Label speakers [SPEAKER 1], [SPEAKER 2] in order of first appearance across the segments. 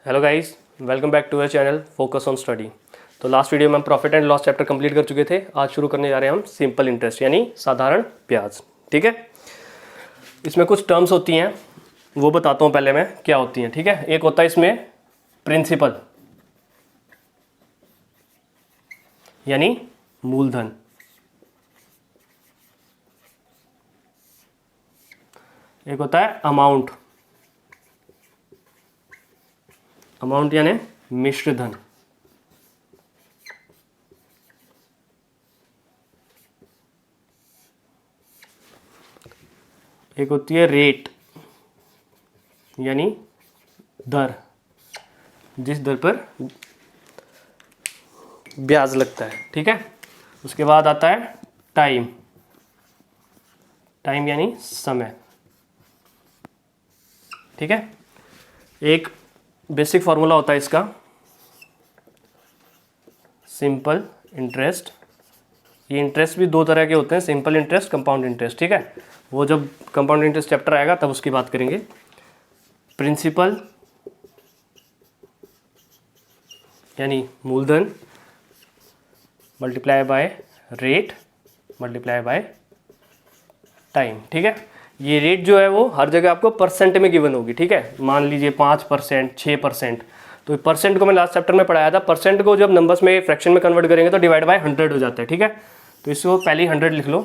[SPEAKER 1] Hello guys, welcome back to our channel focus on study. तो last video में हम profit and loss chapter complete कर चुके थे। आज शुरू करने जा रहे हैं हम सिंपल इंटरेस्ट यानी साधारण ब्याज। ठीक है, इसमें कुछ टर्म्स होती हैं, वो बताता हूँ पहले मैं क्या होती हैं। ठीक है, एक होता है इसमें प्रिंसिपल यानी मूलधन, एक होता है अमाउंट, अमाउंट यानी मिश्र धन, एक होती है रेट यानी दर, जिस दर पर ब्याज लगता है। ठीक है, उसके बाद आता है टाइम, टाइम यानी समय। ठीक है, एक बेसिक फार्मूला होता है इसका, सिंपल इंटरेस्ट। ये इंटरेस्ट भी दो तरह के होते हैं, सिंपल इंटरेस्ट, कंपाउंड इंटरेस्ट। ठीक है, वो जब कंपाउंड इंटरेस्ट चैप्टर आएगा तब उसकी बात करेंगे। प्रिंसिपल यानी मूलधन multiply by rate multiply by time. ठीक है, ये रेट जो है वो हर जगह आपको परसेंट में गिवन होगी। ठीक है, मान लीजिए 5%, 6%। तो परसेंट को मैं लास्ट चैप्टर में पढ़ाया था। परसेंट को जब नंबर्स में फ्रैक्शन में कन्वर्ट करेंगे तो डिवाइड बाय 100 हो जाता है। ठीक है, तो इसको पहले ही 100 लिख लो,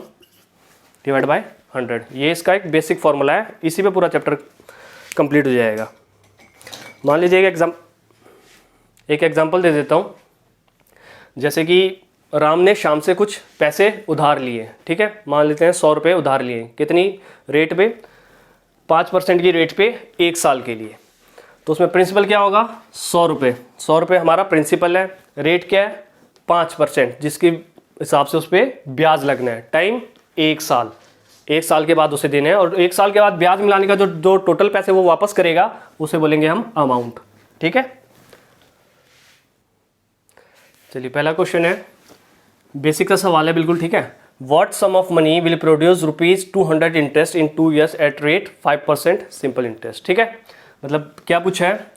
[SPEAKER 1] डिवाइड बाय 100। ये इसका एक बेसिक फार्मूला है, इसी पे पूरा चैप्टर कंप्लीट हो जाएगा। मान लीजिए एक एग्जाम्पल दे देता हूँ। जैसे कि राम ने शाम से कुछ पैसे उधार लिए। ठीक है, मान लेते हैं 100 रुपये उधार लिए। कितनी रेट पे? 5% की रेट पे 1 साल के लिए। तो उसमें प्रिंसिपल क्या होगा? 100 रुपये। 100 रुपये हमारा प्रिंसिपल है। रेट क्या है? 5%, जिसके हिसाब से उस पर ब्याज लगना है। टाइम 1 साल। 1 साल के बाद उसे देने हैं, और 1 साल के बाद ब्याज मिलाने का जो टोटल पैसे वो वापस करेगा उसे बोलेंगे हम अमाउंट। ठीक है, चलिए पहला क्वेश्चन है, बेसिक का सवाल है बिल्कुल। ठीक है, what sum of money will produce ₹200 interest in 2 years at rate 5% simple interest. ठीक है, मतलब क्या पूछा है,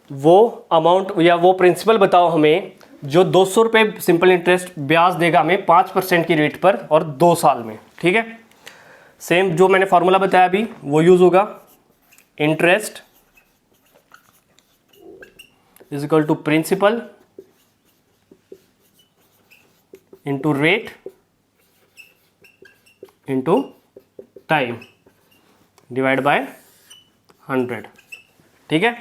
[SPEAKER 1] वो अमाउंट या वो प्रिंसिपल बताओ हमें जो 200 रुपये सिंपल इंटरेस्ट ब्याज देगा हमें 5% की रेट पर और 2 साल में। ठीक है, सेम जो मैंने फॉर्मूला बताया अभी वो यूज होगा। Interest is equal to principal into rate into time divide by 100। ठीक है,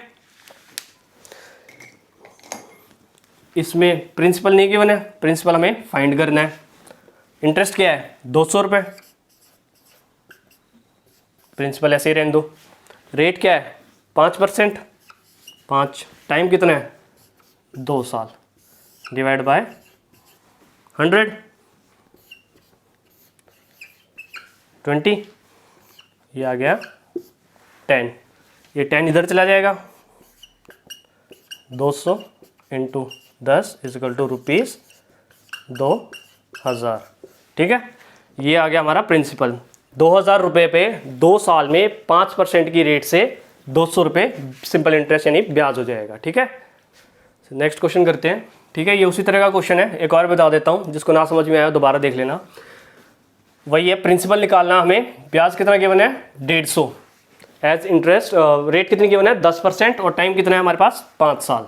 [SPEAKER 1] इसमें प्रिंसिपल नहीं गिवन है, प्रिंसिपल हमें फाइंड करना है। इंटरेस्ट क्या है? 200 रुपये, प्रिंसिपल ऐसे ही रहने दो। रेट क्या है? 5%, 5। टाइम कितना है? 2 साल डिवाइड बाय 100, 20, ये आ गया 10। ये 10 इधर चला जाएगा। 200 इंटू 10 इजिकल टू ₹2000। ठीक है, ये आ गया हमारा प्रिंसिपल। 2000 रुपये पे 2 साल में 5% की रेट से 200 रुपये सिंपल इंटरेस्ट यानी ब्याज हो जाएगा। ठीक है, नेक्स्ट क्वेश्चन करते हैं। ठीक है, ये उसी तरह का क्वेश्चन है, एक और बता देता हूँ, जिसको ना समझ में आया दोबारा देख लेना। वही है, प्रिंसिपल निकालना हमें। ब्याज कितना गिवन है? 150 एज इंटरेस्ट। रेट कितनी गिवन है? 10%, और टाइम कितना है हमारे पास? 5 साल।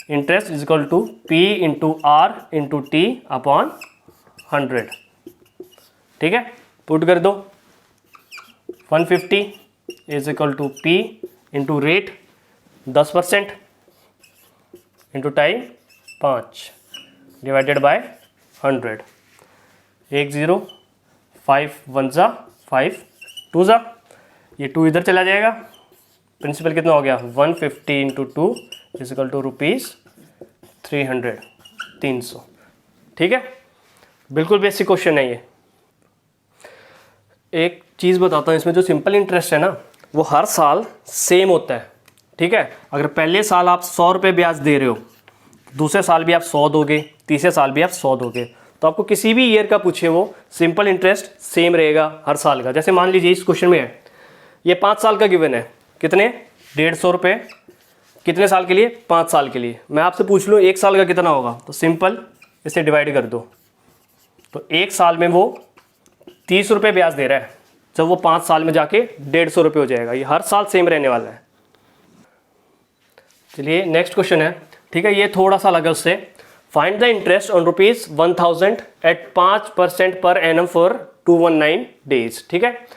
[SPEAKER 1] Interest is equal to P into R into T upon 100। ठीक है, पुट कर दो। 150 is equal to P into rate 10% into time 5 divided by 100। 1 0, 5 1 जा 5 2 जा, ये 2 इधर चला जाएगा। प्रिंसिपल कितना हो गया? 150 इंटू 2 इजिकल टू ₹300, 300। ठीक है, बिल्कुल बेसिक क्वेश्चन है ये। एक चीज़ बताता हूँ, इसमें जो सिंपल इंटरेस्ट है ना वो हर साल सेम होता है। ठीक है, अगर पहले साल आप 100 रुपये ब्याज दे रहे हो, दूसरे साल भी आप 100 दोगे, तीसरे साल भी आप 100 दोगे, तो आपको किसी भी ईयर का पूछे वो सिंपल इंटरेस्ट सेम रहेगा हर साल का। जैसे मान लीजिए इस क्वेश्चन में है, ये 5 साल का गिवन है, कितने? 150 रुपये कितने साल के लिए? 5 साल के लिए। मैं आपसे पूछ लूँ 1 साल का कितना होगा, तो सिंपल इसे डिवाइड कर दो। तो 1 साल में वो 30 रुपये ब्याज दे रहा है, जब वो 5 साल में जाके 150 रुपये हो जाएगा। ये हर साल सेम रहने वाला है। चलिए नेक्स्ट क्वेश्चन है, ठीक है, ये थोड़ा सा अलग है उससे। Find the interest on ₹1000 at 5% per annum for 219 days. ठीक है,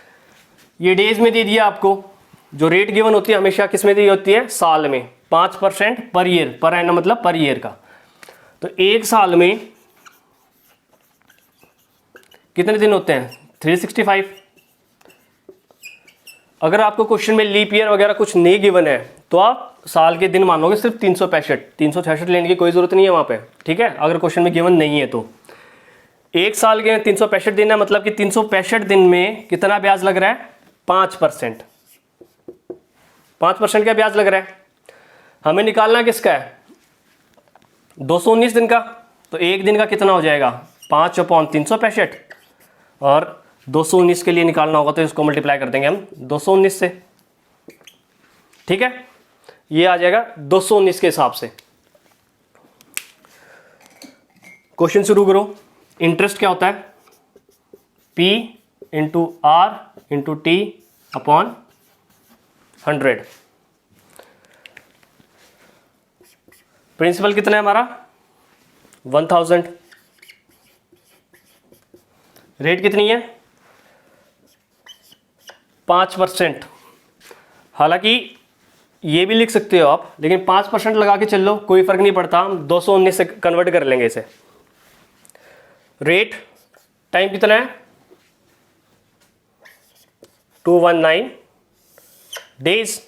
[SPEAKER 1] ये डेज में दे दिया आपको। जो रेट गिवन होती है हमेशा किस में दी होती है? साल में। 5% पर ईयर, पर एनम मतलब पर ईयर का। तो 1 साल में कितने दिन होते हैं? 365। अगर आपको क्वेश्चन में लीप ईयर वगैरह कुछ नहीं गिवन है तो आप साल के दिन मानोगे सिर्फ 366 लेने की कोई जरूरत नहीं है वहां पे। ठीक है, अगर क्वेश्चन में गिवन नहीं है तो 1 साल के 365 दिन है, मतलब कि 365 दिन में कितना ब्याज लग रहा है? 5%। 5% का ब्याज लग रहा है। हमें निकालना किसका है? 219 दिन का। तो एक दिन का कितना हो जाएगा? 5/365। और 219 के लिए निकालना होगा तो इसको मल्टीप्लाई कर देंगे हम 219 से। ठीक है, ये आ जाएगा 219 के हिसाब से। क्वेश्चन शुरू करो। इंटरेस्ट क्या होता है? P into R into T upon 100। Principal कितना है हमारा? 1000। रेट कितनी है? 5%। हालांकि ये भी लिख सकते हो आप, लेकिन 5% लगा के चल लो, कोई फर्क नहीं पड़ता। हम 219 से कन्वर्ट कर लेंगे इसे। रेट, टाइम कितना है? 219 डेज।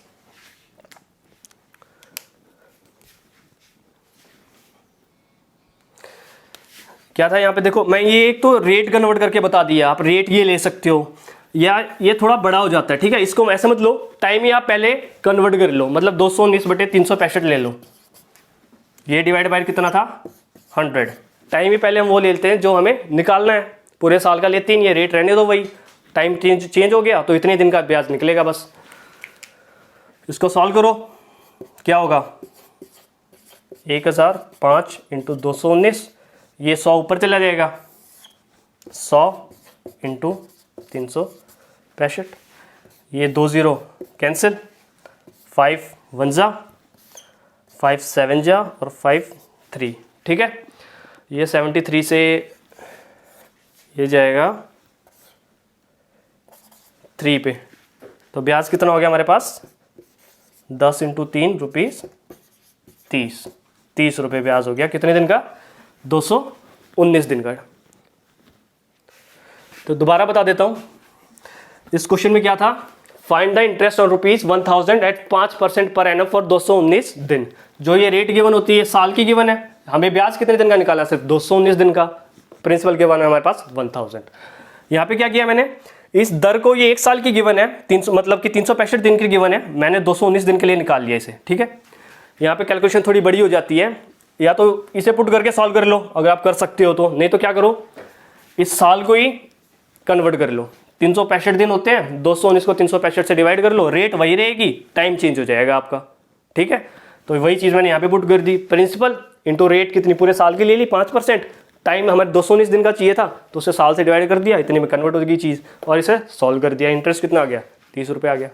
[SPEAKER 1] क्या था यहाँ पे? देखो, मैं ये एक तो रेट कन्वर्ट करके बता दिया, आप रेट ये ले सकते हो, या ये थोड़ा बड़ा हो जाता है। ठीक है, इसको ऐसे मत लो, टाइम ही आप पहले कन्वर्ट कर लो, मतलब 219/365 ले लो। ये डिवाइड बाय कितना था? 100। टाइम ही पहले हम वो ले लेते हैं जो हमें निकालना है। पूरे साल का लेते हैं, ये रेट रहने दो वही। टाइम चेंज हो गया तो इतने दिन का ब्याज निकलेगा बस। इसको सॉल्व करो, क्या होगा? 1005 इंटू 219, ये 100 ऊपर चला जाएगा। 100 इंटू 365, ये 20 कैंसिल, 5 1 जा, 5 7 जा और 5 3। ठीक है, ये 73 से ये जाएगा 3 पे। तो ब्याज कितना हो गया हमारे पास? 10 इंटू 3 रुपीज़ 30 रुपये ब्याज हो गया। कितने दिन का? 219 दिन का। तो दोबारा बता देता हूँ, इस क्वेश्चन में क्या था? Find the interest on ₹1000 at 5% per annum for 219 दिन। जो ये रेट गिवन होती है साल की गिवन है, हमें ब्याज कितने दिन का निकाला? सिर्फ 219 दिन का। प्रिंसिपल गिवन है हमारे पास 1000। यहाँ पे क्या किया मैंने? इस दर को, ये 1 साल की गिवन है, 300 मतलब कि 365 दिन की गिवन है, मैंने 219 दिन के लिए निकाल लिया इसे। ठीक है, यहाँ पे कैलकुलेशन थोड़ी बड़ी हो जाती है, या तो इसे पुट करके सॉल्व कर लो अगर आप कर सकते हो तो, नहीं तो क्या करो, इस साल को ही कन्वर्ट कर लो। 365 दिन होते हैं, 219 को 365 से डिवाइड कर लो, रेट वही रहेगी, टाइम चेंज हो जाएगा आपका। ठीक है, तो वही चीज़ मैंने यहाँ पे पुट कर दी। प्रिंसिपल इंटू रेट कितनी पूरे साल की ले ली 5%, टाइम हमारे 219 दिन का चाहिए था तो उसे साल से डिवाइड कर दिया, इतने में कन्वर्ट हो गई चीज़, और इसे सॉल्व कर दिया। इंटरेस्ट कितना आ गया? 30 रुपये आ गया।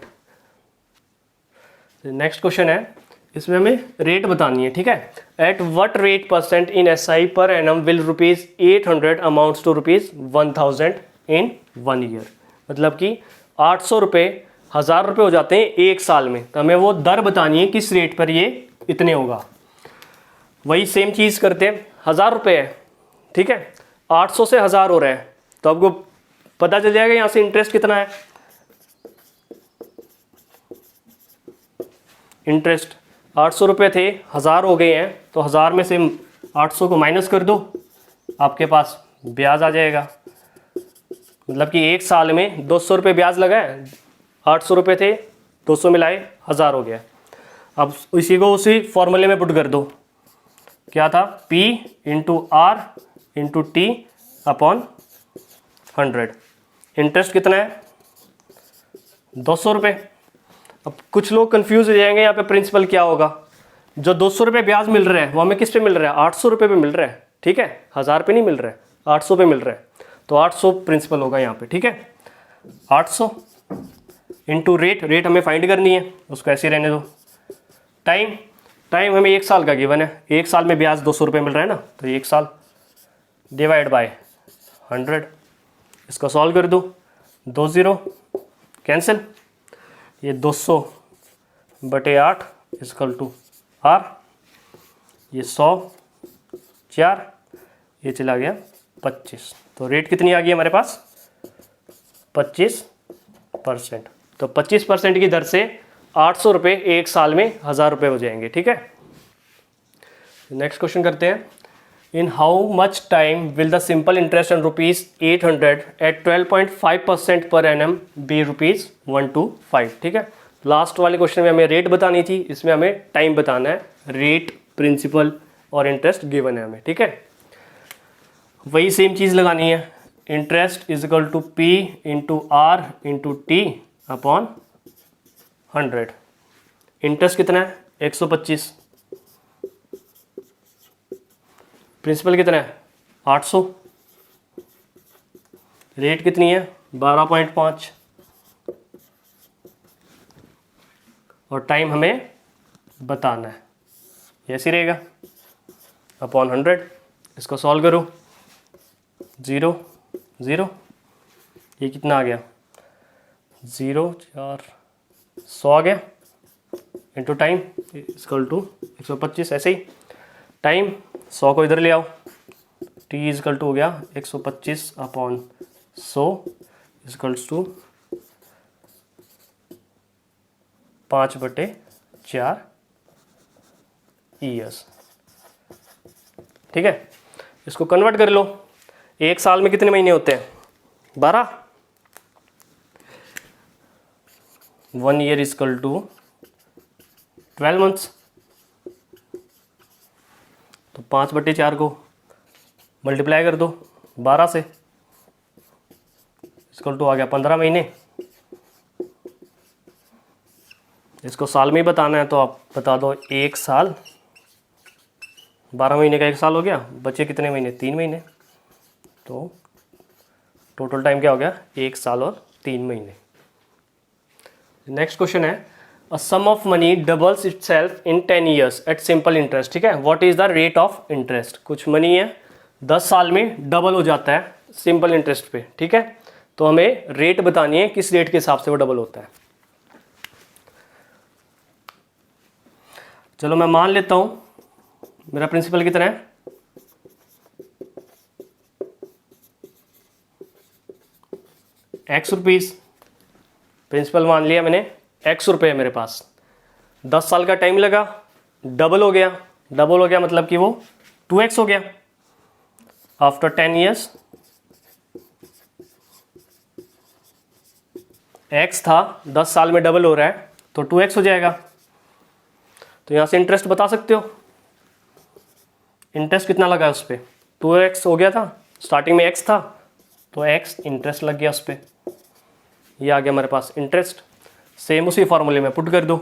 [SPEAKER 1] नेक्स्ट क्वेश्चन है, इसमें हमें रेट बतानी है। ठीक है, at what rate % in SI per annum will ₹800 amounts to ₹1000 in 1 year. मतलब कि 800 रुपये 1000 रुपये हो जाते हैं 1 साल में। तो हमें वो दर बतानी है किस रेट पर ये इतने होगा। वही सेम चीज़ करते हैं, 1000 रुपये है, ठीक है, 800 से 1000 हो रहा है, तो आपको पता चल जाएगा यहाँ से इंटरेस्ट कितना है। इंटरेस्ट 800 रुपये थे, 1000 हो गए हैं, तो 1000 में से 800 को माइनस कर दो, आपके पास ब्याज आ जाएगा। मतलब कि 1 साल में 200 रुपये ब्याज लगा है, 800 रुपये थे, 200 मिलाए 1000 हो गया। अब इसी को उसी फॉर्मूले में पुट कर दो, क्या था? P into R into T upon 100। Interest कितना है? 200 रुपये। अब कुछ लोग कंफ्यूज हो जाएंगे यहाँ पे प्रिंसिपल क्या होगा, जो 200 रुपये ब्याज मिल रहा है वो हमें किस पे मिल रहा है, 800 रुपये पे मिल रहा है, ठीक है, 1000 पे नहीं मिल रहा है, 800 पे मिल रहा है, तो 800 प्रिंसिपल होगा यहाँ पे, ठीक है। 800 इंटू रेट, रेट हमें फाइंड करनी है, उसको ऐसे रहने दो। टाइम, टाइम हमें 1 साल का गिवन है, 1 साल में ब्याज 200 रुपये मिल रहा है ना, तो 1 साल डिवाइड बाय 100, इसको सॉल्व कर दो, 2 0 कैंसिल, ये 200 बटे 8 इक्वल टू R, ये 100 4, ये चला गया 25, तो रेट कितनी आ गई हमारे पास 25%। तो 25% की दर से 800 रुपये 1 साल में 1000 रुपये हो जाएंगे, ठीक है। नेक्स्ट क्वेश्चन करते हैं, in how much time will the simple interest on ₹800 at 12.5% per annum B ₹125, ठीक है। लास्ट वाले क्वेश्चन में हमें रेट बतानी थी, इसमें हमें टाइम बताना है, रेट, प्रिंसिपल और इंटरेस्ट गिवन है हमें, ठीक है। वही सेम चीज़ लगानी है, interest is equal to P into R into T upon 100। Interest कितना है 125, प्रिंसिपल कितना है 800, रेट कितनी है 12.5 और टाइम हमें बताना है, ऐसे रहेगा अपॉन 100। इसको सॉल्व करो, 0 0, ये कितना आ गया 0 4 100 आ गया, इंटू टाइम इक्वल टू 125, ऐसे ही टाइम 100 को इधर ले आओ, t इक्वल टू हो गया 125 अपॉन 100 इक्वल्स टू 5/4 ईयर्स, ठीक है। इसको कन्वर्ट कर लो, 1 साल में कितने महीने होते हैं 12, 1 ईयर इक्वल टू 12 मंथ्स, तो 5/4 को मल्टीप्लाई कर दो 12 से, इक्वल टू आ गया 15 महीने। इसको साल में ही बताना है तो आप बता दो 1 साल, 12 महीने का 1 साल हो गया, बचे कितने महीने 3 महीने, तो टोटल टाइम क्या हो गया 1 साल और 3 महीने। नेक्स्ट क्वेश्चन है, a sum of money doubles itself in 10 years at simple interest, ठीक है। What is the rate of interest, कुछ मनी है 10 साल में डबल हो जाता है सिंपल इंटरेस्ट पे, ठीक है। तो हमें रेट बतानी है, किस रेट के हिसाब से वो डबल होता है। चलो मैं मान लेता हूं मेरा प्रिंसिपल कितना है ₹X, प्रिंसिपल मान लिया मैंने X रुपये है मेरे पास, 10 साल का टाइम लगा, डबल हो गया, डबल हो गया मतलब कि वो 2x हो गया। आफ्टर 10 ईयर्स x था, 10 साल में डबल हो रहा है तो 2x हो जाएगा। तो यहां से इंटरेस्ट बता सकते हो, इंटरेस्ट कितना लगा उस पर 2x हो गया था, स्टार्टिंग में x था तो x इंटरेस्ट लग गया उस पर, ये आ गया हमारे पास इंटरेस्ट। सेम उसी फॉर्मूले में पुट कर दो,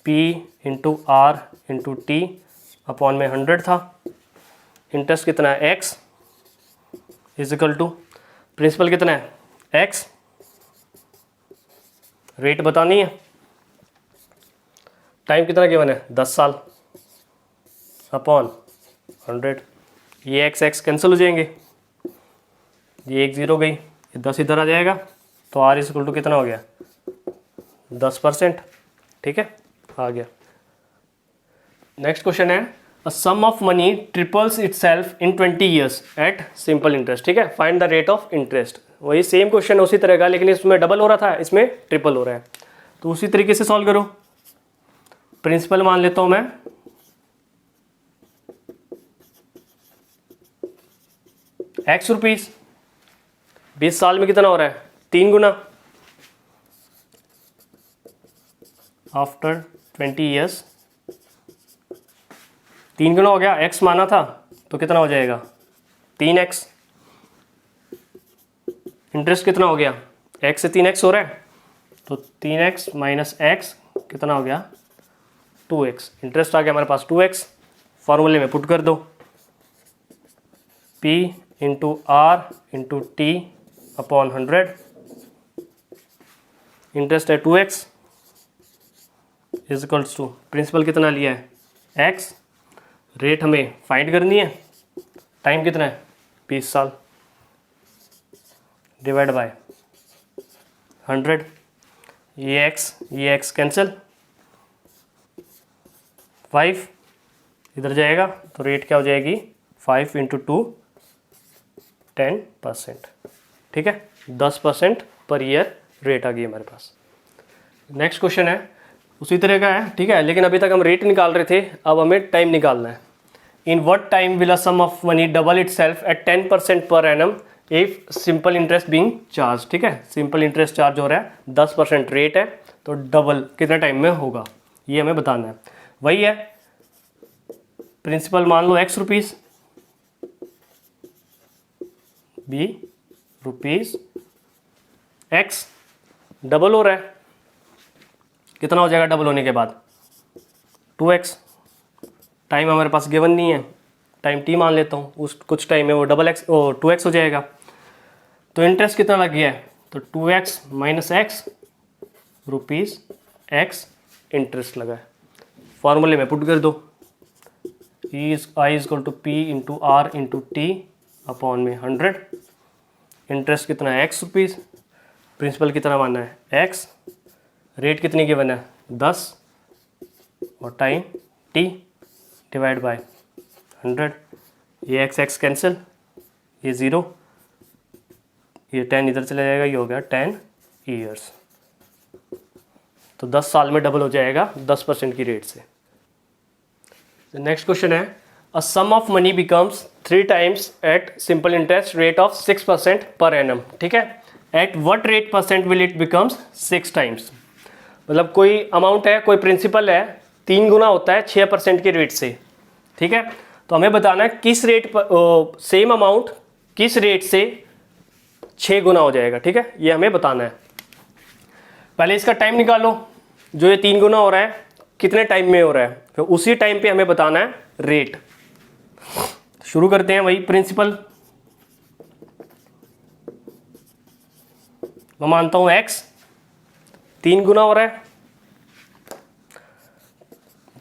[SPEAKER 1] P into R into T upon में 100 था, इंटरेस्ट कितना है x is equal to principal कितना है x, रेट बतानी है, टाइम कितना गिवन है 10 साल अपॉन 100, ये x कैंसिल हो जाएंगे, ये 1 0 गई, ये 10 इधर आ जाएगा, तो R इज इक्वल टू कितना हो गया 10%, ठीक है, आ गया। नेक्स्ट क्वेश्चन है, a sum of money triples itself in 20 years at simple interest, ठीक है। Find the rate of interest, वही सेम क्वेश्चन उसी तरह का, लेकिन इसमें डबल हो रहा था, इसमें ट्रिपल हो रहा है, तो उसी तरीके से सॉल्व करो। प्रिंसिपल मान लेता हूं मैं ₹X, 20 साल में कितना हो रहा है 3 गुना, आफ्टर 20 ईयर्स 3 गुना हो गया, x माना था तो कितना हो जाएगा 3x, इंटरेस्ट कितना हो गया x से 3x हो रहा है, तो 3x माइनस x कितना हो गया 2x, इंटरेस्ट आ गया हमारे पास 2x, फॉर्मूले में पुट कर दो, p into R into T upon 100, interest है 2x is equals to, principal कितना लिया है x, रेट हमें फाइंड करनी है, टाइम कितना है 20 साल, डिवाइड बाय 100, ये x कैंसिल, 5 इधर जाएगा तो रेट क्या हो जाएगी 5 इंटू 2 10%, ठीक है, 10% पर ईयर रेट आ गई हमारे पास। नेक्स्ट क्वेश्चन है उसी तरह का है, ठीक है, लेकिन अभी तक हम रेट निकाल रहे थे, अब हमें टाइम निकालना है। In what time will a sum of money double itself at 10% per annum if simple interest being charge, ठीक है, सिंपल इंटरेस्ट चार्ज हो रहा है, 10% रेट है, तो डबल कितने टाइम में होगा ये हमें बताना है। वही है, प्रिंसिपल मान लो x rupees, b rupees, x double हो रहा है, कितना हो जाएगा डबल होने के बाद 2x, टाइम हमारे पास गिवन नहीं है, टाइम t मान लेता हूँ, उस कुछ टाइम में वो डबल x 2x हो जाएगा। तो इंटरेस्ट कितना लग गया है, तो 2x minus x rupees x interest लगा है, फॉर्मूले में पुट कर दो, I is equal to P into R into T upon में 100, इंटरेस्ट कितना है x रुपीज़, प्रिंसिपल कितना मानना है x, रेट कितनी गिवन है 10 और टाइम t, डिवाइड बाय 100, ये x कैंसिल, ये 0, ये 10 इधर चला जाएगा, ये हो गया 10 ईयर्स, तो 10 साल में डबल हो जाएगा 10% की रेट से। नेक्स्ट क्वेश्चन है, a sum of money becomes 3 times at simple interest rate of 6% पर एनम, ठीक है, at what rate percent will it becomes 6 times, मतलब कोई अमाउंट है, कोई प्रिंसिपल है, 3 गुना होता है 6% के रेट से, ठीक है, तो हमें बताना है किस रेट पर सेम अमाउंट किस रेट से 6 गुना हो जाएगा, ठीक है, ये हमें बताना है। पहले इसका टाइम निकालो, जो ये 3 गुना हो रहा है कितने टाइम में हो रहा है, तो उसी टाइम पे हमें बताना है रेट। शुरू करते हैं, वही प्रिंसिपल, मैं मानता हूं x 3 गुना हो रहा है,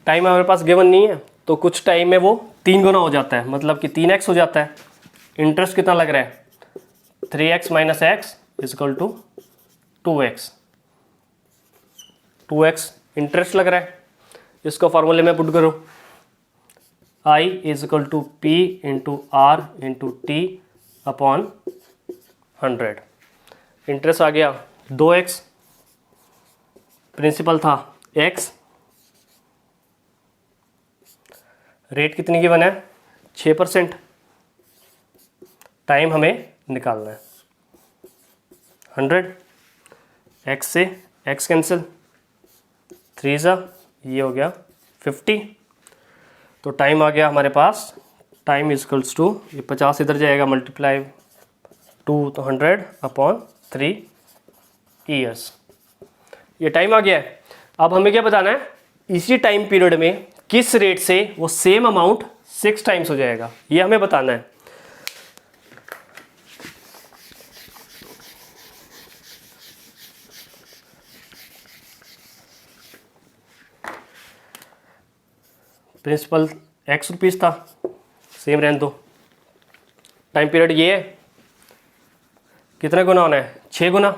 [SPEAKER 1] टाइम हमारे पास गिवन नहीं है, तो कुछ टाइम में वो 3 गुना हो जाता है, मतलब कि 3x हो जाता है। इंटरेस्ट कितना लग रहा है 3x minus x is equal to 2x interest लग रहा है, इसको फॉर्मूले में पुट करो, I is equal to P into R into T upon 100, interest आ गया 2x, प्रिंसिपल था x, रेट कितनी गिवन है 6%, टाइम हमें निकालना है 100, x से x कैंसिल, 3 ज़ा ये हो गया 50, तो टाइम आ गया हमारे पास, टाइम इज इक्वल्स टू, ये 50 इधर जाएगा, मल्टीप्लाई 2 तो 100 अपॉन 3 ईयर्स, ये टाइम आ गया है। अब हमें क्या बताना है, इसी टाइम पीरियड में किस रेट से वो सेम अमाउंट 6 टाइम्स हो जाएगा, ये हमें बताना है। प्रिंसिपल x रुपीज़ था, सेम रहने दो, टाइम पीरियड ये है, कितना गुना होना है 6 गुना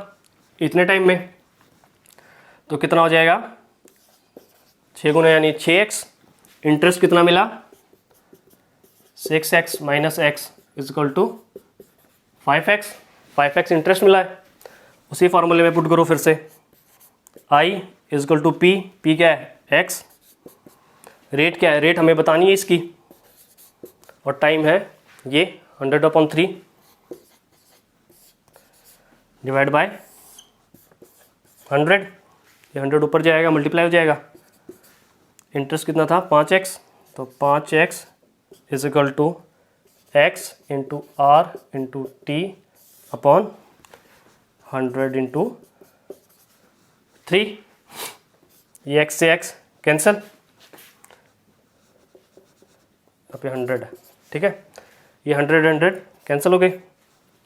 [SPEAKER 1] इतने टाइम में, तो कितना हो जाएगा 6 गुना यानी 6x, इंटरेस्ट कितना मिला 6x minus x is equal to 5x interest मिला है, उसी फार्मूले में पुट करो फिर से, I is equal to P क्या है x, रेट क्या है, रेट हमें बतानी है इसकी, और टाइम है ये 100/3 डिवाइड बाय 100, ये 100 ऊपर जाएगा, मल्टीप्लाई हो जाएगा, इंटरेस्ट कितना था 5x, तो 5x is equal to x into R into T upon 100 into 3, ये x से x कैंसिल, यहाँ पे 100 है, ठीक है। ये 100 कैंसिल हो गए,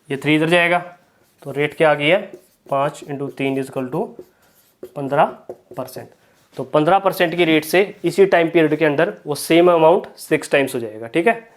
[SPEAKER 1] ये 3 इधर जाएगा, तो रेट क्या आ गई है 5 × 3 = 15%। तो 15% की रेट से इसी टाइम पीरियड के अंदर वो सेम अमाउंट 6 टाइम्स हो जाएगा, ठीक है।